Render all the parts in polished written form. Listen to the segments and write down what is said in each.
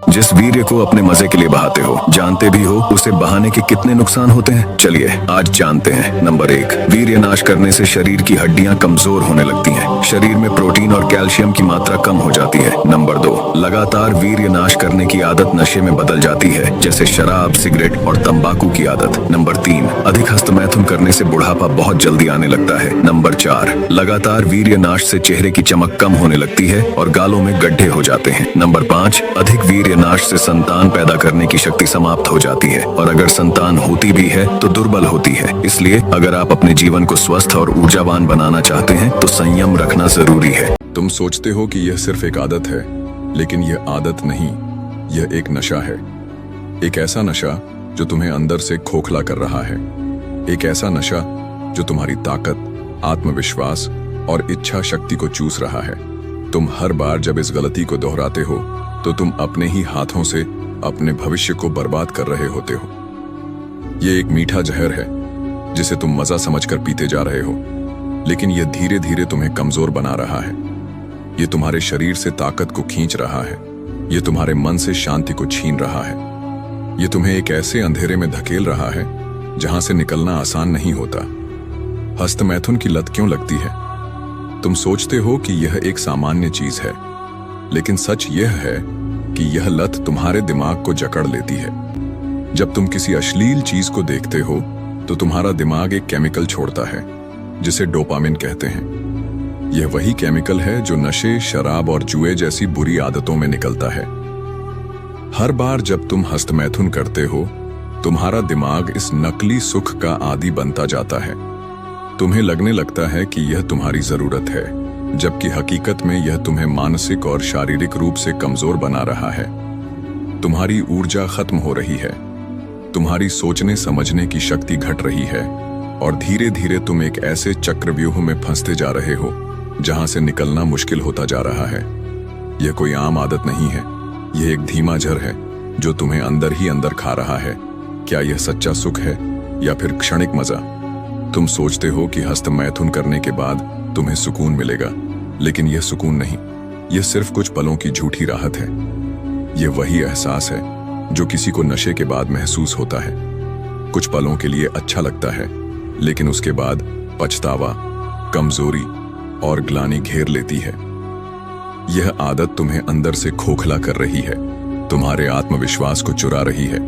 जिस वीर्य को अपने मजे के लिए बहाते हो, जानते भी हो उसे बहाने के कितने नुकसान होते हैं। चलिए आज जानते हैं। नंबर 1, वीर्य नाश करने से शरीर की हड्डियां कमजोर होने लगती हैं। शरीर में प्रोटीन और कैल्शियम की मात्रा कम हो जाती है। नंबर 2, लगातार वीर्य नाश करने की आदत नशे में बदल जाती है, जैसे शराब, सिगरेट और तंबाकू की आदत। नंबर 3, अधिक हस्तमैथुन करने से बुढ़ापा बहुत जल्दी आने लगता है। नंबर 4, लगातार वीर्य नाश से चेहरे की चमक कम होने लगती है और गालों में गड्ढे हो जाते हैं। नंबर 5, अधिक वीर्य नाश से संतान पैदा करने की शक्ति समाप्त हो जाती है और अगर संतान होती भी है तो दुर्बल होती है। इसलिए अगर आप अपने जीवन को स्वस्थ और ऊर्जावान बनाना चाहते हैं तो संयम रखना जरूरी है। तुम सोचते हो कि यह सिर्फ एक आदत है, लेकिन यह आदत नहीं, यह एक नशा है। एक ऐसा नशा जो तुम्हें अंदर से खोखला कर रहा है। एक ऐसा नशा जो तुम्हारी ताकत, आत्मविश्वास और इच्छा शक्ति को चूस रहा है। तुम हर बार जब इस गलती को दोहराते हो तो तुम अपने ही हाथों से अपने भविष्य को बर्बाद कर रहे होते हो। यह एक मीठा जहर है जिसे तुम मजा समझकर पीते जा रहे हो, लेकिन यह धीरे धीरे तुम्हें कमजोर बना रहा है। यह तुम्हारे शरीर से ताकत को खींच रहा है। यह तुम्हारे मन से शांति को छीन रहा है। यह तुम्हें एक ऐसे अंधेरे में धकेल रहा है जहां से निकलना आसान नहीं होता। हस्तमैथुन की लत क्यों लगती है? तुम सोचते हो कि यह एक सामान्य चीज है, लेकिन सच यह है कि यह लत तुम्हारे दिमाग को जकड़ लेती है। जब तुम किसी अश्लील चीज को देखते हो तो तुम्हारा दिमाग एक केमिकल छोड़ता है जिसे डोपामिन कहते हैं। यह वही केमिकल है जो नशे, शराब और जुए जैसी बुरी आदतों में निकलता है। हर बार जब तुम हस्तमैथुन करते हो, तुम्हारा दिमाग इस नकली सुख का आदी बनता जाता है। तुम्हें लगने लगता है कि यह तुम्हारी जरूरत है, जबकि हकीकत में यह तुम्हें मानसिक और शारीरिक रूप से कमजोर बना रहा है। तुम्हारी ऊर्जा खत्म हो रही है, तुम्हारी सोचने समझने की शक्ति घट रही है और धीरे धीरे तुम एक ऐसे चक्रव्यूह में फंसते जा रहे हो जहां से निकलना मुश्किल होता जा रहा है। यह कोई आम आदत नहीं है, यह एक धीमा जहर है जो तुम्हें अंदर ही अंदर खा रहा है। क्या यह सच्चा सुख है या फिर क्षणिक मजा? तुम सोचते हो कि हस्तमैथुन करने के बाद तुम्हें सुकून मिलेगा, लेकिन यह सुकून नहीं, यह सिर्फ कुछ पलों की झूठी राहत है। यह वही एहसास है जो किसी को नशे के बाद महसूस होता है। कुछ पलों के लिए अच्छा लगता है, लेकिन उसके बाद पछतावा, कमजोरी और ग्लानि घेर लेती है। यह आदत तुम्हें अंदर से खोखला कर रही है, तुम्हारे आत्मविश्वास को चुरा रही है,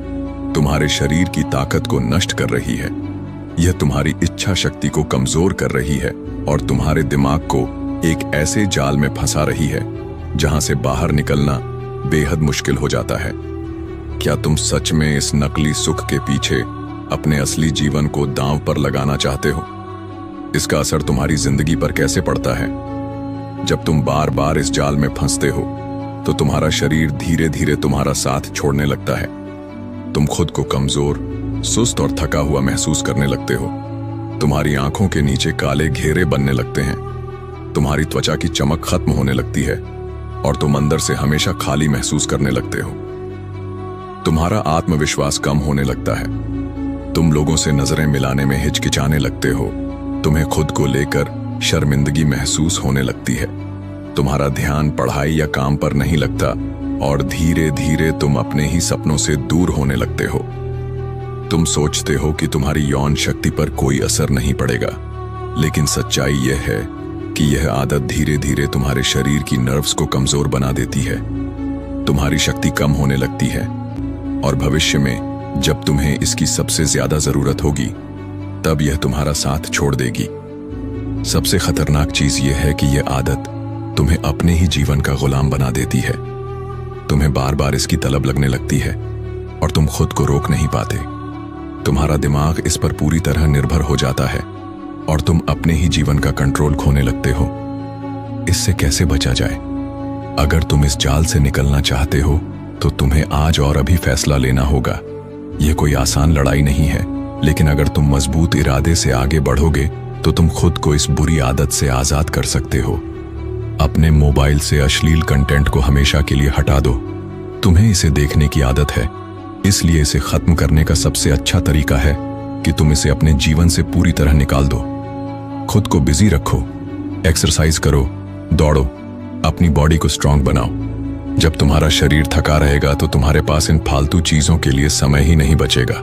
तुम्हारे शरीर की ताकत को नष्ट कर रही है। यह तुम्हारी इच्छा शक्ति को कमजोर कर रही है और तुम्हारे दिमाग को एक ऐसे जाल में फंसा रही है जहां से बाहर निकलना बेहद मुश्किल हो जाता है। क्या तुम सच में इस नकली सुख के पीछे अपने असली जीवन को दांव पर लगाना चाहते हो? इसका असर तुम्हारी जिंदगी पर कैसे पड़ता है? जब तुम बार बार इस जाल में फंसते हो तो तुम्हारा शरीर धीरे धीरे तुम्हारा साथ छोड़ने लगता है। तुम खुद को कमजोर, सुस्त और थका हुआ महसूस करने लगते हो। तुम्हारी आंखों के नीचे काले घेरे बनने लगते हैं, तुम्हारी त्वचा की चमक खत्म होने लगती है और तुम अंदर से हमेशा खाली महसूस करने लगते हो। तुम्हारा आत्मविश्वास कम होने लगता है, तुम लोगों से नजरें मिलाने में हिचकिचाने लगते हो, तुम्हें खुद को लेकर शर्मिंदगी महसूस होने लगती है, तुम्हारा ध्यान पढ़ाई या काम पर नहीं लगता और धीरे धीरे तुम अपने ही सपनों से दूर होने लगते हो। तुम सोचते हो कि तुम्हारी यौन शक्ति पर कोई असर नहीं पड़ेगा, लेकिन सच्चाई यह है कि यह आदत धीरे धीरे तुम्हारे शरीर की नर्व्स को कमजोर बना देती है। तुम्हारी शक्ति कम होने लगती है और भविष्य में जब तुम्हें इसकी सबसे ज्यादा जरूरत होगी, तब यह तुम्हारा साथ छोड़ देगी। सबसे खतरनाक चीज यह है कि यह आदत तुम्हें अपने ही जीवन का गुलाम बना देती है। तुम्हें बार बार इसकी तलब लगने लगती है और तुम खुद को रोक नहीं पाते। तुम्हारा दिमाग इस पर पूरी तरह निर्भर हो जाता है और तुम अपने ही जीवन का कंट्रोल खोने लगते हो। इससे कैसे बचा जाए? अगर तुम इस जाल से निकलना चाहते हो तो तुम्हें आज और अभी फैसला लेना होगा। यह कोई आसान लड़ाई नहीं है, लेकिन अगर तुम मजबूत इरादे से आगे बढ़ोगे तो तुम खुद को इस बुरी आदत से आजाद कर सकते हो। अपने मोबाइल से अश्लील कंटेंट को हमेशा के लिए हटा दो। तुम्हें इसे देखने की आदत है, इसलिए इसे खत्म करने का सबसे अच्छा तरीका है कि तुम इसे अपने जीवन से पूरी तरह निकाल दो। खुद को बिजी रखो, एक्सरसाइज करो, दौड़ो, अपनी बॉडी को स्ट्रांग बनाओ। जब तुम्हारा शरीर थका रहेगा तो तुम्हारे पास इन फालतू चीजों के लिए समय ही नहीं बचेगा।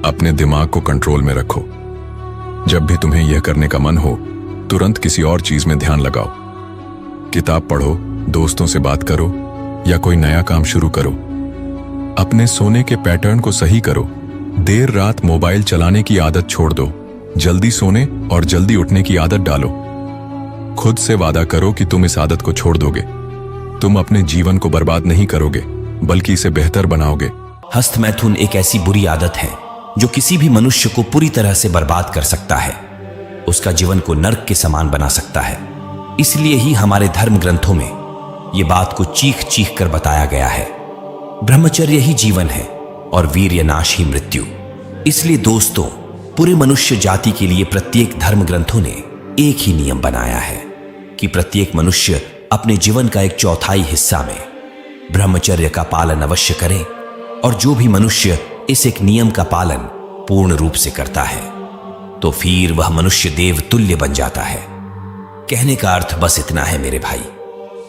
अपने दिमाग को कंट्रोल में रखो। जब भी तुम्हें यह करने का मन हो, तुरंत किसी और चीज में ध्यान लगाओ। किताब पढ़ो, दोस्तों से बात करो या कोई नया काम शुरू करो। अपने सोने के पैटर्न को सही करो। देर रात मोबाइल चलाने की आदत छोड़ दो। जल्दी सोने और जल्दी उठने की आदत डालो। खुद से वादा करो कि तुम इस आदत को छोड़ दोगे। तुम अपने जीवन को बर्बाद नहीं करोगे, बल्कि इसे बेहतर बनाओगे। हस्तमैथुन एक ऐसी बुरी आदत है जो किसी भी मनुष्य को पूरी तरह से बर्बाद कर सकता है, उसका जीवन को नर्क के समान बना सकता है। इसलिए ही हमारे धर्म ग्रंथों में यह बात को चीख चीख कर बताया गया है। ब्रह्मचर्य ही जीवन है और वीर्य नाश ही मृत्यु। इसलिए दोस्तों, पूरे मनुष्य जाति के लिए प्रत्येक धर्म ग्रंथों ने एक ही नियम बनाया है कि प्रत्येक मनुष्य अपने जीवन का एक चौथाई हिस्सा में ब्रह्मचर्य का पालन अवश्य करे, और जो भी मनुष्य इस एक नियम का पालन पूर्ण रूप से करता है तो फिर वह मनुष्य देव तुल्य बन जाता है। कहने का अर्थ बस इतना है मेरे भाई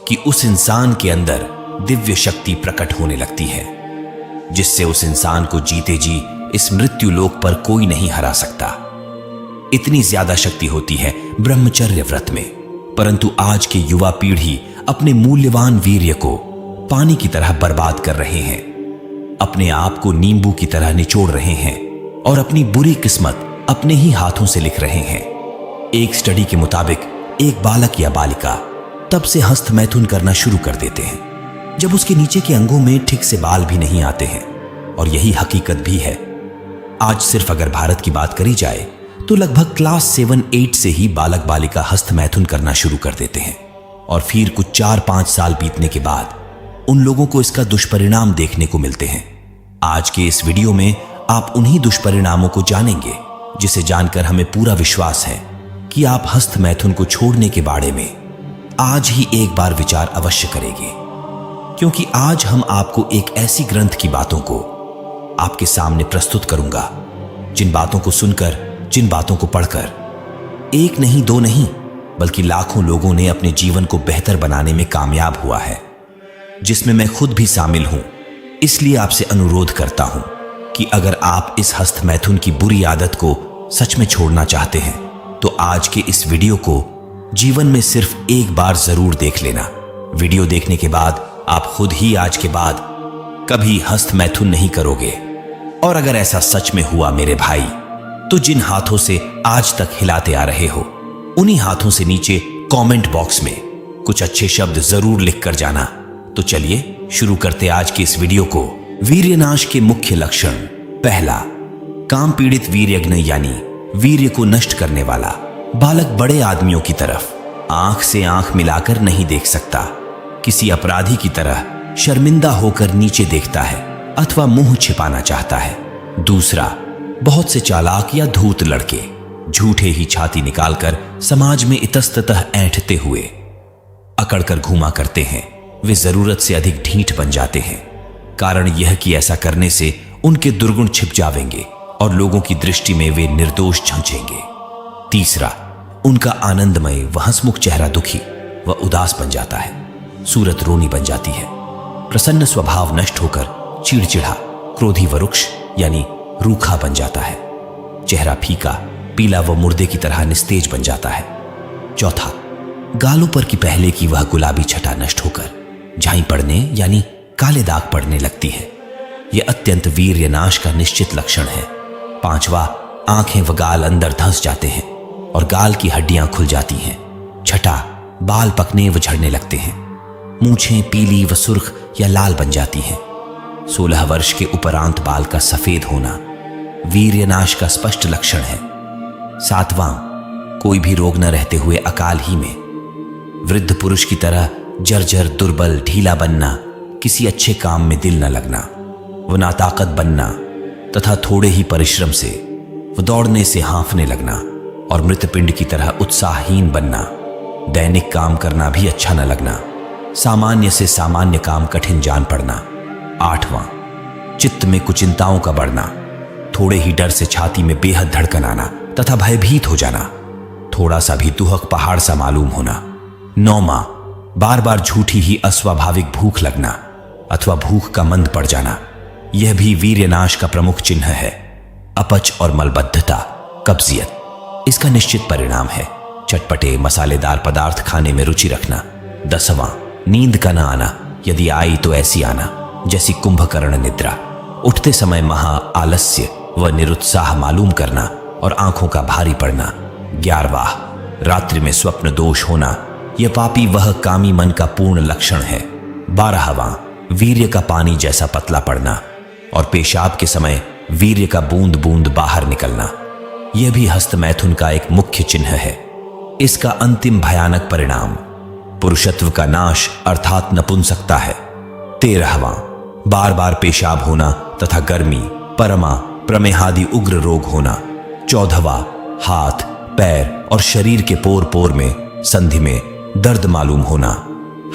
कि उस इंसान के अंदर दिव्य शक्ति प्रकट होने लगती है, जिससे उस इंसान को जीते जी इस मृत्यु लोक पर कोई नहीं हरा सकता। इतनी ज्यादा शक्ति होती है ब्रह्मचर्य व्रत में। परंतु आज के युवा पीढ़ी अपने मूल्यवान वीर्य को पानी की तरह बर्बाद कर रहे हैं, अपने आप को नींबू की तरह निचोड़ रहे हैं और अपनी बुरी किस्मत अपने ही हाथों से लिख रहे हैं। एक स्टडी के मुताबिक एक बालक या बालिका तब से हस्तमैथुन करना शुरू कर देते हैं जब उसके नीचे के अंगों में ठीक से बाल भी नहीं आते हैं, और यही हकीकत भी है। आज सिर्फ अगर भारत की बात करी जाए तो लगभग क्लास 7-8 से ही बालक बालिका हस्तमैथुन करना शुरू कर देते हैं, और फिर कुछ 4-5 साल बीतने के बाद उन लोगों को इसका दुष्परिणाम देखने को मिलते हैं। आज के इस वीडियो में आप उन्हीं दुष्परिणामों को जानेंगे जिसे जानकर हमें पूरा विश्वास है कि आप हस्तमैथुन को छोड़ने के बारे में आज ही एक बार विचार अवश्य करेंगे, क्योंकि आज हम आपको एक ऐसी ग्रंथ की बातों को आपके सामने प्रस्तुत करूंगा, जिन बातों को सुनकर, जिन बातों को पढ़कर एक नहीं, दो नहीं, बल्कि लाखों लोगों ने अपने जीवन को बेहतर बनाने में कामयाब हुआ है, जिसमें मैं खुद भी शामिल हूं। इसलिए आपसे अनुरोध करता हूं कि अगर आप इस हस्तमैथुन की बुरी आदत को सच में छोड़ना चाहते हैं तो आज के इस वीडियो को जीवन में सिर्फ एक बार जरूर देख लेना। वीडियो देखने के बाद आप खुद ही आज के बाद कभी हस्तमैथुन नहीं करोगे। और अगर ऐसा सच में हुआ मेरे भाई, तो जिन हाथों से आज तक हिलाते आ रहे हो, उन्हीं हाथों से नीचे कमेंट बॉक्स में कुछ अच्छे शब्द जरूर लिख कर जाना। तो चलिए शुरू करते आज के इस वीडियो को। वीर्यनाश के मुख्य लक्षण। पहला, काम पीड़ित वीर्यग्न यानी वीर्य को नष्ट करने वाला। बालक बड़े आदमियों की तरफ आंख से आंख मिलाकर नहीं देख सकता, किसी अपराधी की तरह शर्मिंदा होकर नीचे देखता है अथवा मुंह छिपाना चाहता है। दूसरा, बहुत से चालाक या धूर्त लड़के झूठे ही छाती निकालकर समाज में इतस्ततः ऐंठते हुए अकड़कर घूमा करते हैं। वे जरूरत से अधिक ढीठ बन जाते हैं, कारण यह कि ऐसा करने से उनके दुर्गुण छिप जावेंगे और लोगों की दृष्टि में वे निर्दोष झंझेंगे। तीसरा, उनका आनंदमय व हंसमुख चेहरा दुखी व उदास बन जाता है, सूरत रोनी बन जाती है। प्रसन्न स्वभाव नष्ट होकर चिड़चिड़ा, क्रोधी व रुक्ष यानी रूखा बन जाता है। चेहरा फीका, पीला व मुर्दे की तरह निस्तेज बन जाता है। चौथा, गालों पर की पहले की वह गुलाबी छटा नष्ट होकर झाई पड़ने यानी काले दाग पड़ने लगती है। यह अत्यंत वीर्यनाश का निश्चित लक्षण है। पांचवा, आंखें व गाल अंदर धंस जाते हैं और गाल की हड्डियां खुल जाती हैं। छठा, बाल पकने व झड़ने लगते हैं। मूंछें पीली व सुर्ख या लाल बन जाती हैं। 16 वर्ष के उपरांत बाल का सफेद होना वीर्यनाश का स्पष्ट लक्षण है। सातवां, कोई भी रोग न रहते हुए अकाल ही में वृद्ध पुरुष की तरह जर्जर, दुर्बल, ढीला बनना, किसी अच्छे काम में दिल न लगना, वो नाताकत बनना तथा थोड़े ही परिश्रम से वो दौड़ने से हांफने लगना और मृतपिंड की तरह उत्साहहीन बनना, दैनिक काम करना भी अच्छा न लगना, सामान्य से सामान्य काम कठिन जान पड़ना। आठवां, चित्त में कुचिंताओं का बढ़ना, थोड़े ही डर से छाती में बेहद धड़कन आना तथा भयभीत हो जाना, थोड़ा सा भी दुहक पहाड़ सा मालूम होना। नौवां, बार बार झूठी ही अस्वाभाविक भूख लगना अथवा भूख का मंद पड़ जाना, यह भी वीर्यनाश का प्रमुख चिन्ह है। अपच और मलबद्धता, कब्जियत इसका निश्चित परिणाम है। चटपटे मसालेदार पदार्थ खाने में रुचि रखना। 10वां, नींद का ना आना, यदि आई तो ऐसी आना जैसी कुंभकर्ण निद्रा। उठते समय महा आलस्य व निरुत्साह मालूम करना और आंखों का भारी पड़ना। 11वां, रात्रि में स्वप्न दोष होना, यह पापी वह कामी मन का पूर्ण लक्षण है। 12वां, वीर्य का पानी जैसा पतला पड़ना और पेशाब के समय वीर्य का बूंद बूंद बाहर निकलना, यह भी हस्त मैथुन का एक मुख्य चिन्ह है। इसका अंतिम भयानक परिणाम पुरुषत्व का नाश अर्थात नपुंसकता है। 13वां, बार बार पेशाब होना तथा गर्मी, परमा, प्रमेहादि उग्र रोग होना। 14वां, हाथ, पैर और शरीर के पोर पोर में, संधि में दर्द मालूम होना,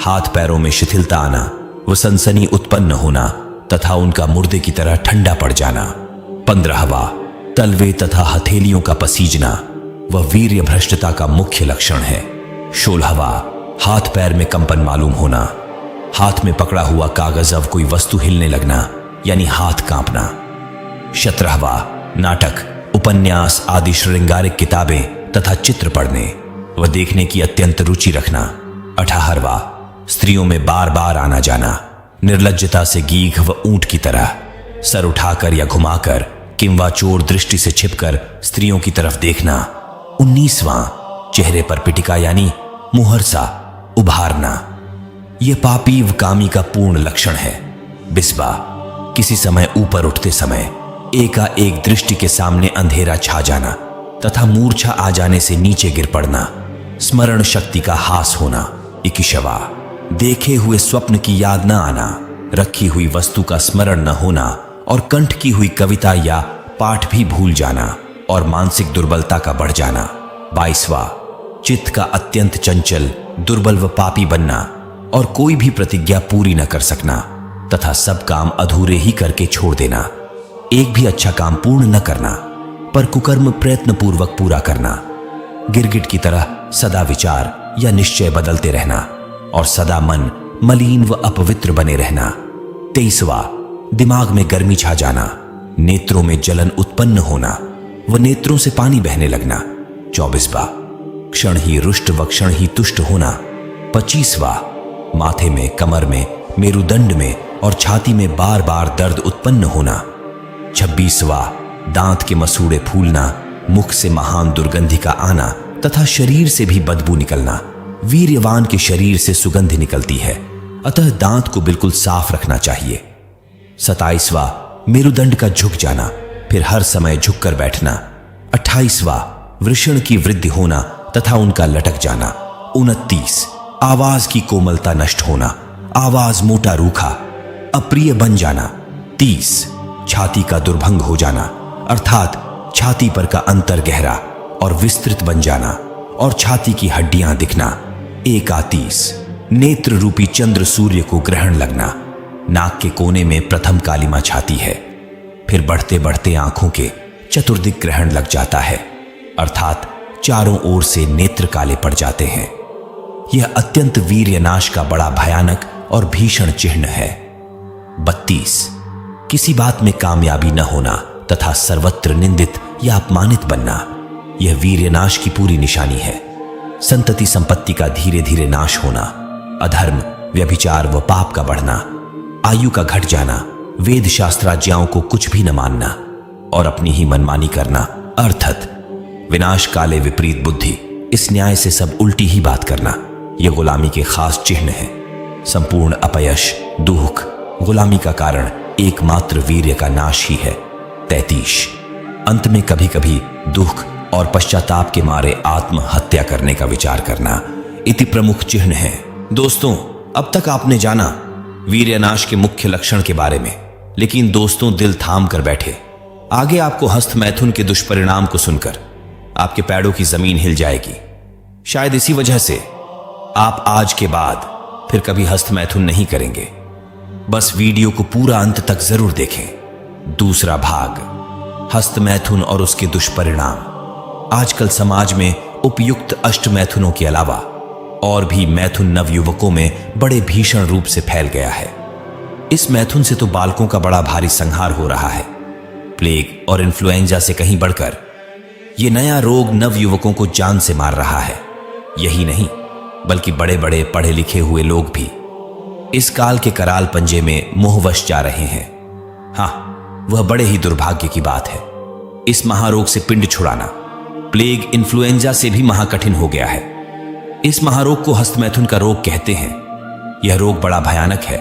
हाथ पैरों में शिथिलता आना व सनसनी उत्पन्न होना तथा उनका मुर्दे की तरह ठंडा पड़ जाना। 15वां, तलवे तथा हथेलियों का पसीजना, वह वीर्य भ्रष्टता का मुख्य लक्षण है। 16वां, हाथ पैर में कंपन मालूम होना, हाथ में पकड़ा हुआ कागज अब कोई वस्तु हिलने लगना यानी हाथ कांपना। 17वां, नाटक, उपन्यास आदि श्रृंगारिक किताबें तथा चित्र पढ़ने व देखने की अत्यंत रुचि रखना। 18वां, स्त्रियों में बार बार आना जाना, निर्लज्जता से गीघ व ऊंट की तरह सर उठाकर या घुमाकर किंवा चोर दृष्टि से छिपकर स्त्रियों की तरफ देखना। 19वां, चेहरे पर पिटिका यानी मुहरसा उभारना, यह पापी व कामी का पूर्ण लक्षण है। 20वां, किसी समय ऊपर उठते समय एकाएक दृष्टि के सामने अंधेरा छा जाना तथा मूर्छा आ जाने से नीचे गिर पड़ना, स्मरण शक्ति का हास होना। 21वां, देखे हुए स्वप्न की याद न आना, रखी हुई वस्तु का स्मरण न होना और कंठ की हुई कविता या पाठ भी भूल जाना और मानसिक दुर्बलता का बढ़ जाना। 22वां, चित्त का अत्यंत चंचल, दुर्बल व पापी बनना और कोई भी प्रतिज्ञा पूरी न कर सकना तथा सब काम अधूरे ही करके छोड़ देना। एक भी अच्छा काम पूर्ण न करना पर कुकर्म प्रयत्न पूर्वक पूरा करना। गिरगिट की तरह सदा विचार या निश्चय बदलते रहना और सदा मन मलिन व अपवित्र बने रहना। 23वां, दिमाग में गर्मी छा जाना, नेत्रों में जलन उत्पन्न होना व नेत्रों से पानी बहने लगना। 24वां, क्षण ही रुष्ट व क्षण ही तुष्ट होना। 25वां, माथे में, कमर में, मेरुदंड में और छाती में बार बार दर्द उत्पन्न होना। 26वां, दांत के मसूड़े फूलना, मुख से महान दुर्गंधि का आना तथा शरीर से भी बदबू निकलना। वीर्यवान के शरीर से सुगंध निकलती है, अतः दांत को बिल्कुल साफ रखना चाहिए। 27वां, मेरुदंड का झुक जाना, फिर हर समय झुककर बैठना। 28वां, वृषण की वृद्धि होना तथा उनका लटक जाना। 29, आवाज की कोमलता नष्ट होना, आवाज मोटा रूखा, अप्रिय बन जाना। 30, छाती का दुर्भंग हो जाना अर्थात छाती पर का अंतर गहरा और विस्तृत बन जाना और छाती की हड्डियां दिखना। 31, नेत्र रूपी चंद्र सूर्य को ग्रहण लगना, नाक के कोने में प्रथम कालिमा छाती है, फिर बढ़ते बढ़ते आंखों के चतुर्दिक ग्रहण लग जाता है अर्थात चारों ओर से नेत्र काले पड़ जाते हैं। यह अत्यंत वीर्यनाश का बड़ा भयानक और भीषण चिन्ह है। 32, किसी बात में कामयाबी न होना तथा सर्वत्र निंदित या अपमानित बनना, यह वीर्यनाश की पूरी निशानी है। संतति संपत्ति का धीरे धीरे नाश होना, अधर्म, व्यभिचार व पाप का बढ़ना, आयु का घट जाना, वेद शास्त्राज्ञाओं को कुछ भी न मानना और अपनी ही मनमानी करना, अर्थात विनाश काले विपरीत बुद्धि, इस न्याय से सब उल्टी ही बात करना, यह गुलामी के खास चिन्ह है। संपूर्ण अपयश, दुख, गुलामी का कारण एकमात्र वीर्य का नाश ही है। 33, अंत में कभी कभी दुख और पश्चाताप के मारे आत्महत्या करने का विचार करना इति प्रमुख चिन्ह है। दोस्तों, अब तक आपने जाना वीर्यनाश के मुख्य लक्षण के बारे में, लेकिन दोस्तों दिल थाम कर बैठे। आगे आपको हस्त मैथुन के दुष्परिणाम को सुनकर आपके पैरों की जमीन हिल जाएगी। शायद इसी वजह से आप आज के बाद फिर कभी हस्त मैथुन नहीं करेंगे। बस वीडियो को पूरा अंत तक जरूर देखें। दूसरा भाग, हस्त मैथुन और उसके दुष्परिणाम। आजकल समाज में उपयुक्त अष्ट मैथुनों के अलावा और भी मैथुन नवयुवकों में बड़े भीषण रूप से फैल गया है। इस मैथुन से तो बालकों का बड़ा भारी संहार हो रहा है। प्लेग और इन्फ्लुएंजा से कहीं बढ़कर यह नया रोग नवयुवकों को जान से मार रहा है। यही नहीं, बल्कि बड़े बड़े पढ़े लिखे हुए लोग भी इस काल के कराल पंजे में मोहवश जा रहे हैं। हाँ, वह बड़े ही दुर्भाग्य की बात है। इस महारोग से पिंड छुड़ाना प्लेग इन्फ्लुएंजा से भी महाकठिन हो गया है। इस महारोग को हस्तमैथुन का रोग कहते हैं। यह रोग बड़ा भयानक है।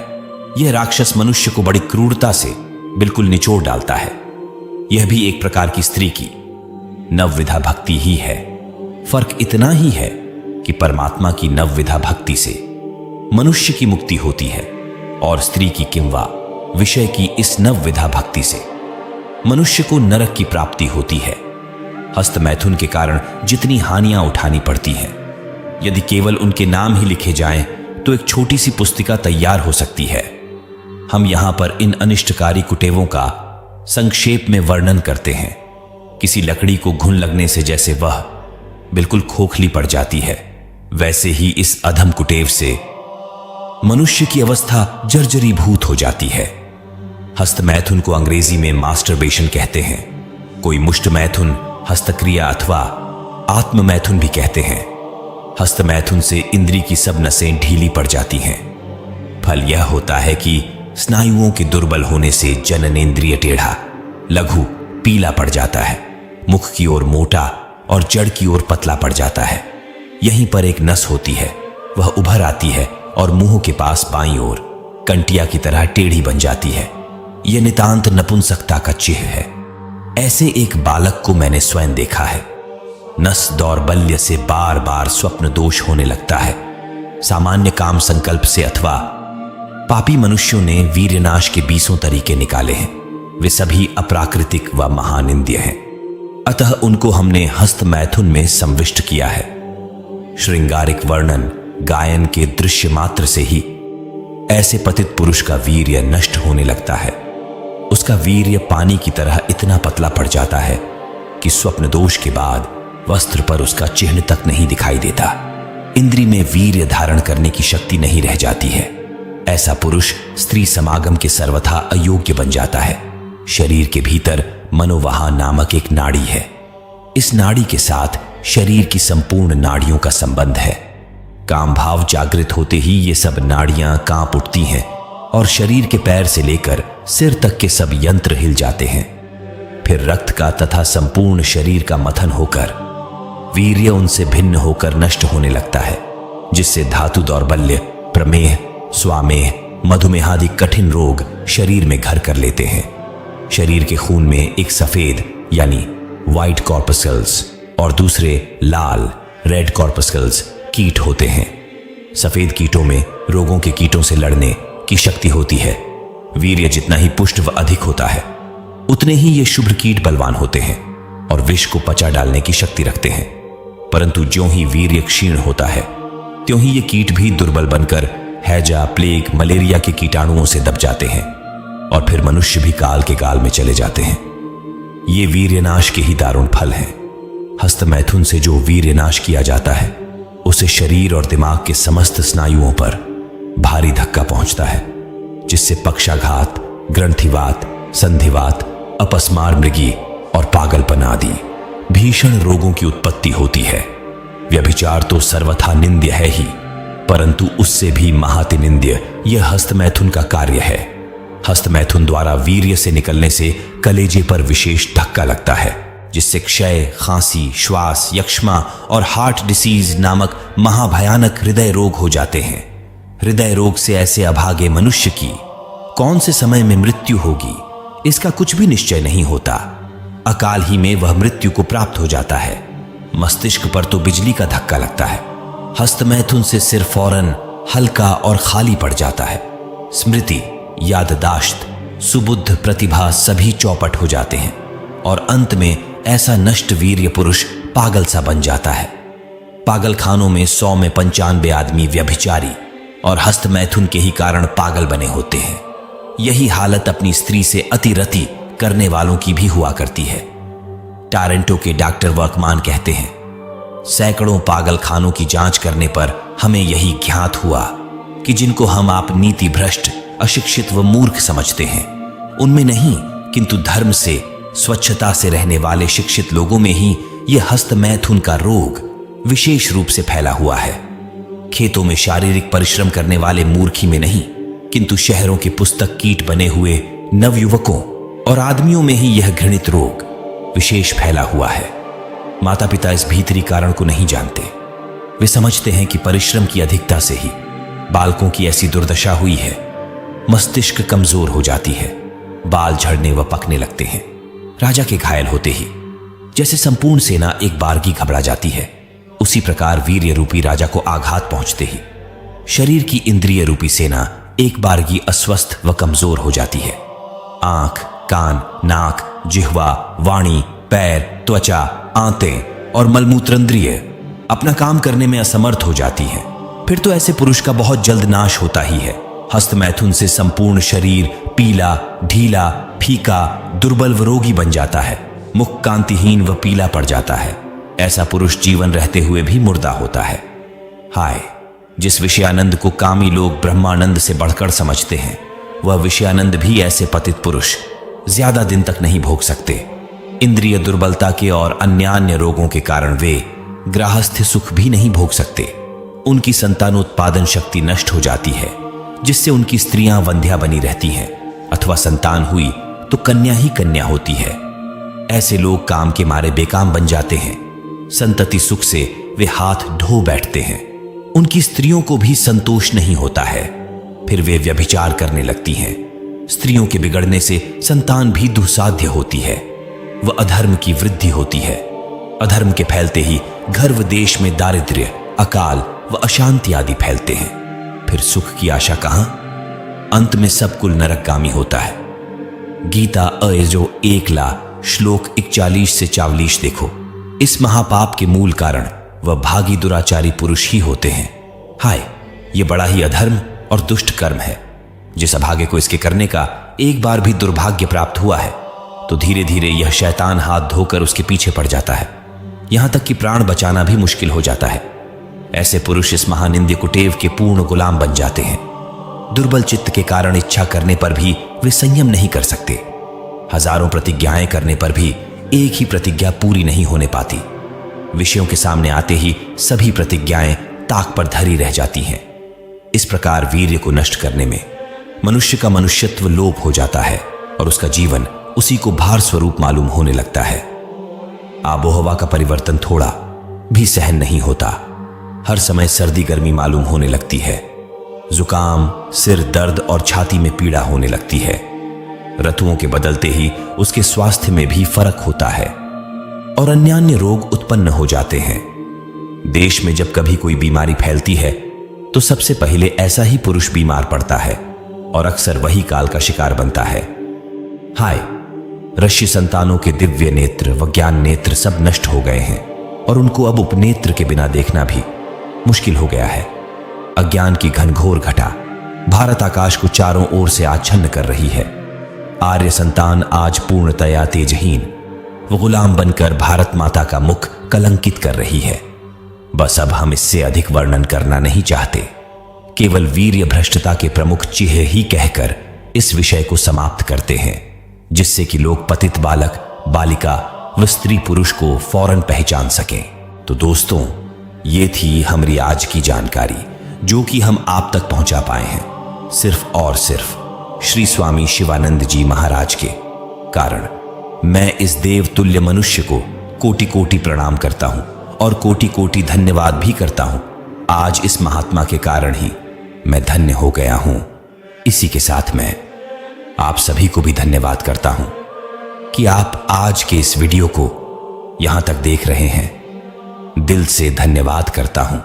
यह राक्षस मनुष्य को बड़ी क्रूरता से बिल्कुल निचोड़ डालता है। यह भी एक प्रकार की स्त्री की नवविधा भक्ति ही है। फर्क इतना ही है कि परमात्मा की नवविधा भक्ति से मनुष्य की मुक्ति होती है और स्त्री की किंवा विषय की इस नवविधा भक्ति से मनुष्य को नरक की प्राप्ति होती है। हस्तमैथुन के कारण जितनी हानियां उठानी पड़ती हैं, यदि केवल उनके नाम ही लिखे जाएं तो एक छोटी सी पुस्तिका तैयार हो सकती है। हम यहां पर इन अनिष्टकारी कुटेवों का संक्षेप में वर्णन करते हैं। किसी लकड़ी को घुन लगने से जैसे वह बिल्कुल खोखली पड़ जाती है, वैसे ही इस अधम कुटेव से मनुष्य की अवस्था जर्जरीभूत हो जाती है। हस्तमैथुन को अंग्रेजी में मास्टरबेशन कहते हैं। कोई मुष्टमैथुन, हस्तक्रिया अथवा आत्ममैथुन भी कहते हैं। हस्तमैथुन से इंद्री की सब नसें ढीली पड़ जाती हैं। फल यह होता है कि स्नायुओं के दुर्बल होने से जननेंद्रिय टेढ़ा, लघु, पीला पड़ जाता है। मुख की ओर मोटा और जड़ की ओर पतला पड़ जाता है। यहीं पर एक नस होती है, वह उभर आती है और मुंह के पास बाईं ओर कंटिया की तरह टेढ़ी बन जाती है। यह नितांत नपुंसकता का चिह्न है। ऐसे एक बालक को मैंने स्वयं देखा है। नस दौर्बल्य से बार बार स्वप्न दोष होने लगता है। सामान्य काम संकल्प से अथवा पापी मनुष्यों ने वीर्यनाश के 20 तरीके निकाले हैं। वे सभी अप्राकृतिक व महानिंद्य हैं। अतः उनको हमने हस्तमैथुन में संविष्ट किया है। श्रृंगारिक वर्णन, गायन के दृश्य मात्र से ही ऐसे पतित पुरुष का वीर्य नष्ट होने लगता है। उसका वीर्य पानी की तरह इतना पतला पड़ जाता है कि स्वप्न दोष के बाद वस्त्र पर उसका चिन्ह तक नहीं दिखाई देता। इंद्री में वीर्य धारण करने की शक्ति नहीं रह जाती है। ऐसा पुरुष स्त्री समागम के सर्वथा अयोग्य बन जाता है। शरीर के भीतर मनोवाहा नामक एक नाड़ी है। इस नाड़ी के साथ शरीर की संपूर्ण नाड़ियों का संबंध है। काम भाव जागृत होते ही ये सब नाड़ियां कांप उठती हैं और शरीर के पैर से लेकर सिर तक के सब यंत्र हिल जाते हैं। फिर रक्त का तथा संपूर्ण शरीर का मथन होकर वीर्य उनसे भिन्न होकर नष्ट होने लगता है, जिससे धातु दौर्बल्य, प्रमेह, स्वामेह, मधुमेह आदि कठिन रोग शरीर में घर कर लेते हैं। शरीर के खून में एक सफेद यानी व्हाइट कॉर्पस्कल्स और दूसरे लाल रेड कॉर्पस्कल्स कीट होते हैं। सफेद कीटों में रोगों के कीटों से लड़ने की शक्ति होती है। वीर्य जितना ही पुष्ट व अधिक होता है, उतने ही ये शुभ्र कीट बलवान होते हैं और विष को पचा डालने की शक्ति रखते हैं। परंतु ज्यों ही वीर्य क्षीण होता है, त्यों ही ये कीट भी दुर्बल बनकर हैजा, प्लेग, मलेरिया के कीटाणुओं से दब जाते हैं और फिर मनुष्य भी काल के काल में चले जाते हैं। ये वीर्यनाश के ही दारुण फल हैं। हस्तमैथुन से जो वीर्यनाश किया जाता है, उसे शरीर और दिमाग के समस्त स्नायुओं पर भारी धक्का पहुंचता है, जिससे पक्षाघात, ग्रंथिवात, संधिवात, अपस्मार मृगी और पागलपन आदि भीषण रोगों की उत्पत्ति होती है। व्यभिचार तो सर्वथा निंद्य है ही, परंतु उससे भी महाति निंद्य यह हस्तमैथुन का कार्य है। हस्तमैथुन द्वारा वीर्य से निकलने से कलेजे पर विशेष धक्का लगता है, जिससे क्षय, खांसी, श्वास, यक्ष्मा और हार्ट डिसीज नामक महाभयानक हृदय रोग हो जाते हैं। हृदय रोग से ऐसे अभागे मनुष्य की कौन से समय में मृत्यु होगी, इसका कुछ भी निश्चय नहीं होता। अकाल ही में वह मृत्यु को प्राप्त हो जाता है। मस्तिष्क पर तो बिजली का धक्का लगता है। हस्तमैथुन से सिर फौरन हल्का और खाली पड़ जाता है। स्मृति, याददाश्त, सुबुद्ध प्रतिभा सभी चौपट हो जाते हैं और अंत में ऐसा नष्ट वीर्य पुरुष पागल सा बन जाता है। पागल खानों में 100 में 95 आदमी व्यभिचारी और हस्तमैथुन के ही कारण पागल बने होते हैं। यही हालत अपनी स्त्री से अतिरति करने वालों की भी हुआ करती है। टारेंटो के डॉक्टर वर्कमान कहते हैं, सैकड़ों पागल खानों की जांच करने पर हमें यही ज्ञात हुआ कि जिनको हम आप नीति भ्रष्ट, अशिक्षित व मूर्ख समझते हैं, उनमें नहीं किंतु धर्म से, स्वच्छता से रहने वाले शिक्षित लोगों में ही यह हस्तमैथुन का रोग विशेष रूप से फैला हुआ है। खेतों में शारीरिक परिश्रम करने वाले मूर्खी में नहीं किंतु शहरों के पुस्तक कीट बने हुए नवयुवकों और आदमियों में ही यह घृणित रोग विशेष फैला हुआ है। माता पिता इस भीतरी कारण को नहीं जानते। वे समझते हैं कि परिश्रम की अधिकता से ही बालकों की ऐसी दुर्दशा हुई है। मस्तिष्क कमजोर हो जाती है, बाल झड़ने व पकने लगते हैं। राजा के घायल होते ही जैसे संपूर्ण सेना एक बारगी घबरा जाती है, उसी प्रकार वीर्य रूपी राजा को आघात पहुंचते ही शरीर की इंद्रिय रूपी सेना एक बारगी अस्वस्थ व कमजोर हो जाती है। आंख, कान, नाक, जिह्वा, वाणी, पैर, त्वचा, आंतें और मलमूत्रेंद्रिय अपना काम करने में असमर्थ हो जाती हैं। फिर तो ऐसे पुरुष का बहुत जल्द नाश होता ही है। हस्तमैथुन से संपूर्ण शरीर पीला, ढीला, फीका, दुर्बल व रोगी बन जाता है। मुख कांतिहीन व पीला पड़ जाता है। ऐसा पुरुष जीवन रहते हुए भी मुर्दा होता है। हाय, जिस विषयानंद को कामी लोग ब्रह्मानंद से बढ़कर समझते हैं, वह विषयानंद भी ऐसे पतित पुरुष ज्यादा दिन तक नहीं भोग सकते। इंद्रिय दुर्बलता के और अन्यान्य रोगों के कारण वे गृहस्थ सुख भी नहीं भोग सकते। उनकी संतानोत्पादन शक्ति नष्ट हो जाती है, जिससे उनकी स्त्रियां वंध्या बनी रहती हैं, अथवा संतान हुई तो कन्या ही कन्या होती है। ऐसे लोग काम के मारे बेकाम बन जाते हैं। संतति सुख से वे हाथ धो बैठते हैं। उनकी स्त्रियों को भी संतोष नहीं होता है। फिर वे व्यभिचार करने लगती हैं। स्त्रियों के बिगड़ने से संतान भी दुस्साध्य होती है व अधर्म की वृद्धि होती है। अधर्म के फैलते ही घर व देश में दारिद्र्य, अकाल व अशांति आदि फैलते हैं। फिर सुख की आशा कहां? अंत में सब कुल नरकगामी होता है। गीता अयजो 1 श्लोक 41 से 44 देखो। इस महापाप के मूल कारण वह भागी दुराचारी पुरुष ही होते हैं। हाय, ये बड़ा ही अधर्म और दुष्ट कर्म है। जिस अभागे को इसके करने का एक बार भी दुर्भाग्य प्राप्त हुआ है, तो धीरे धीरे यह शैतान हाथ धोकर उसके पीछे पड़ जाता है। यहां तक कि प्राण बचाना भी मुश्किल हो जाता है। ऐसे पुरुष इस महानिंद्य कुटेव के पूर्ण गुलाम बन जाते हैं। दुर्बल चित्त के कारण इच्छा करने पर भी वे संयम नहीं कर सकते। हजारों प्रतिज्ञाएं करने पर भी एक ही प्रतिज्ञा पूरी नहीं होने पाती। विषयों के सामने आते ही सभी प्रतिज्ञाएं ताक पर धरी रह जाती हैं। इस प्रकार वीर्य को नष्ट करने में मनुष्य का मनुष्यत्व लोप हो जाता है और उसका जीवन उसी को भार स्वरूप मालूम होने लगता है। आबोहवा का परिवर्तन थोड़ा भी सहन नहीं होता। हर समय सर्दी गर्मी मालूम होने लगती है। जुकाम, सिर दर्द और छाती में पीड़ा होने लगती है। ऋतुओं के बदलते ही उसके स्वास्थ्य में भी फर्क होता है और अन्यान्य रोग उत्पन्न हो जाते हैं। देश में जब कभी कोई बीमारी फैलती है तो सबसे पहले ऐसा ही पुरुष बीमार पड़ता है और अक्सर वही काल का शिकार बनता है। हाय, ऋषि संतानों के दिव्य नेत्र व ज्ञान नेत्र सब नष्ट हो गए हैं और उनको अब उपनेत्र के बिना देखना भी मुश्किल हो गया है। अज्ञान की घनघोर घटा भारत आकाश को चारों ओर से आच्छन्न कर रही है। आर्य संतान आज पूर्णतया तेजहीन वो गुलाम बनकर भारत माता का मुख कलंकित कर रही है। बस अब हम इससे अधिक वर्णन करना नहीं चाहते। केवल वीर्य भ्रष्टता के प्रमुख चिह्न ही कहकर इस विषय को समाप्त करते हैं, जिससे कि लोग पतित बालक, बालिका व स्त्री पुरुष को फौरन पहचान सकें। तो दोस्तों, ये थी हमारी आज की जानकारी जो कि हम आप तक पहुंचा पाए हैं सिर्फ और सिर्फ श्री स्वामी शिवानंद जी महाराज के कारण। मैं इस देवतुल्य मनुष्य को कोटि कोटि प्रणाम करता हूं और कोटि कोटि धन्यवाद भी करता हूं। आज इस महात्मा के कारण ही मैं धन्य हो गया हूं। इसी के साथ मैं आप सभी को भी धन्यवाद करता हूं कि आप आज के इस वीडियो को यहां तक देख रहे हैं। दिल से धन्यवाद करता हूं।